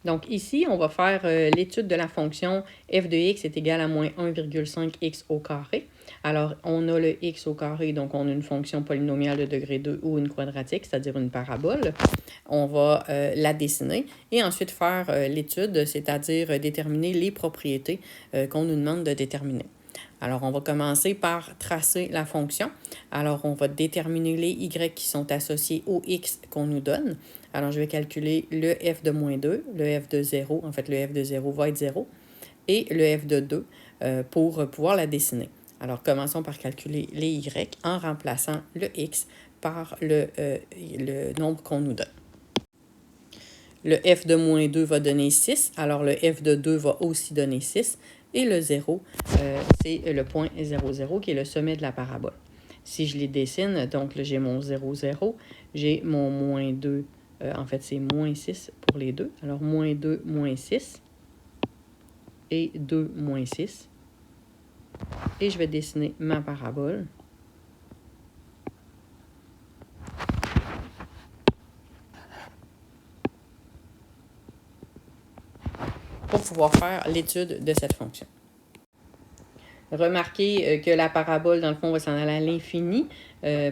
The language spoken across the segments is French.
Donc ici, on va faire l'étude de la fonction f de x est égal à moins 1,5x au carré. Alors, on a le x au carré, donc on a une fonction polynomiale de degré 2 ou une quadratique, c'est-à-dire une parabole. On va la dessiner et ensuite faire l'étude, c'est-à-dire déterminer les propriétés qu'on nous demande de déterminer. Alors, on va commencer par tracer la fonction. Alors, on va déterminer les y qui sont associés au x qu'on nous donne. Alors, je vais calculer le f de moins 2, le f de 0. En fait, le f de 0 va être 0 et le f de 2 pour pouvoir la dessiner. Alors, commençons par calculer les y en remplaçant le x par le nombre qu'on nous donne. Le f de moins 2 va donner 6, alors le f de 2 va aussi donner 6. Et le 0, c'est le point 0, 0 qui est le sommet de la parabole. Si je les dessine, donc là, j'ai mon 0, 0, j'ai mon moins 2, en fait, c'est moins 6 pour les deux. Alors, moins 2, moins 6 et 2, moins 6. Et je vais dessiner ma parabole. Pour pouvoir faire l'étude de cette fonction. Remarquez que la parabole, dans le fond, va s'en aller à l'infini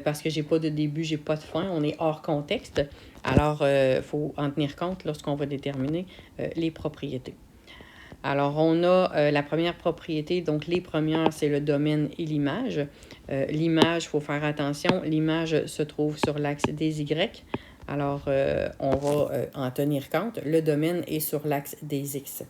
parce que j'ai pas de début, j'ai pas de fin, on est hors contexte. Alors, il faut en tenir compte lorsqu'on va déterminer les propriétés. Alors, on a la première propriété, donc les premières, c'est le domaine et l'image. L'image, il faut faire attention, l'image se trouve sur l'axe des Y. Alors, on va en tenir compte. Le domaine est sur l'axe des X.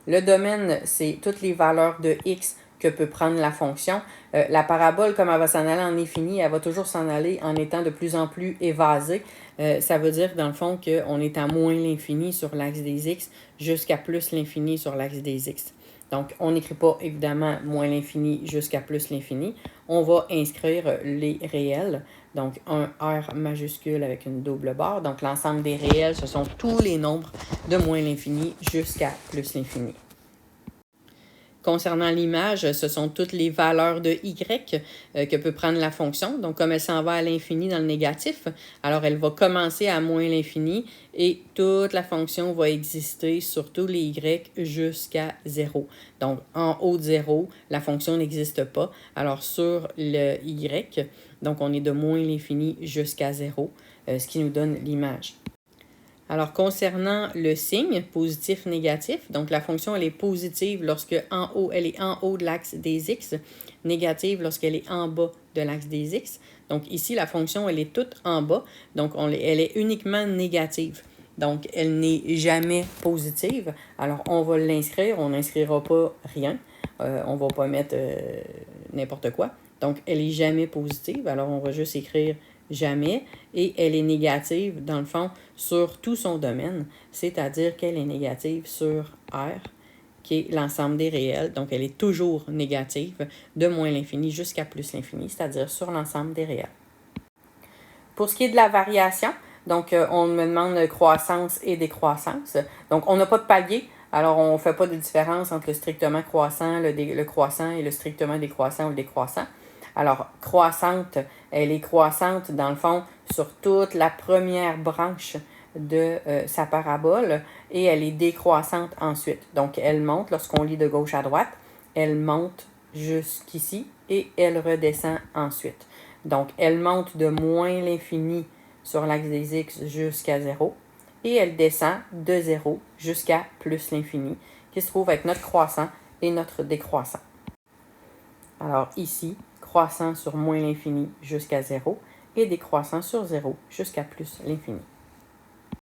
Le domaine, c'est toutes les valeurs de x que peut prendre la fonction. La parabole, comme elle va s'en aller en infini, elle va toujours s'en aller en étant de plus en plus évasée. Ça veut dire, dans le fond, qu'on est à moins l'infini sur l'axe des x jusqu'à plus l'infini sur l'axe des x. Donc, on n'écrit pas, évidemment, moins l'infini jusqu'à plus l'infini. On va inscrire les réels. Donc, un R majuscule avec une double barre. Donc, l'ensemble des réels, ce sont tous les nombres de moins l'infini jusqu'à plus l'infini. Concernant l'image, ce sont toutes les valeurs de y que peut prendre la fonction. Donc, comme elle s'en va à l'infini dans le négatif, alors elle va commencer à moins l'infini et toute la fonction va exister sur tous les y jusqu'à 0. Donc, en haut de 0, la fonction n'existe pas. Alors, sur le y, donc on est de moins l'infini jusqu'à 0, ce qui nous donne l'image. Alors, concernant le signe positif-négatif, donc la fonction, elle est positive lorsque en haut, elle est en haut de l'axe des x, négative lorsqu'elle est en bas de l'axe des x. Donc, ici, la fonction, elle est toute en bas, donc elle est uniquement négative. Donc, elle n'est jamais positive. Alors, on va l'inscrire, on n'inscrira pas rien. On ne va pas mettre n'importe quoi. Donc, elle n'est jamais positive. Alors, on va juste écrire jamais, et elle est négative, dans le fond, sur tout son domaine, c'est-à-dire qu'elle est négative sur R, qui est l'ensemble des réels, donc elle est toujours négative de moins l'infini jusqu'à plus l'infini, c'est-à-dire sur l'ensemble des réels. Pour ce qui est de la variation, donc on me demande croissance et décroissance, donc on n'a pas de palier, alors on ne fait pas de différence entre le strictement croissant, le croissant et le strictement décroissant ou le décroissant. Alors, croissante, elle est croissante, dans le fond, sur toute la première branche de sa parabole et elle est décroissante ensuite. Donc, elle monte, lorsqu'on lit de gauche à droite, elle monte jusqu'ici et elle redescend ensuite. Donc, elle monte de moins l'infini sur l'axe des x jusqu'à 0 et elle descend de 0 jusqu'à plus l'infini, qui se trouve être notre croissant et notre décroissant. Alors, ici, croissant sur moins l'infini jusqu'à 0 et décroissant sur 0 jusqu'à plus l'infini.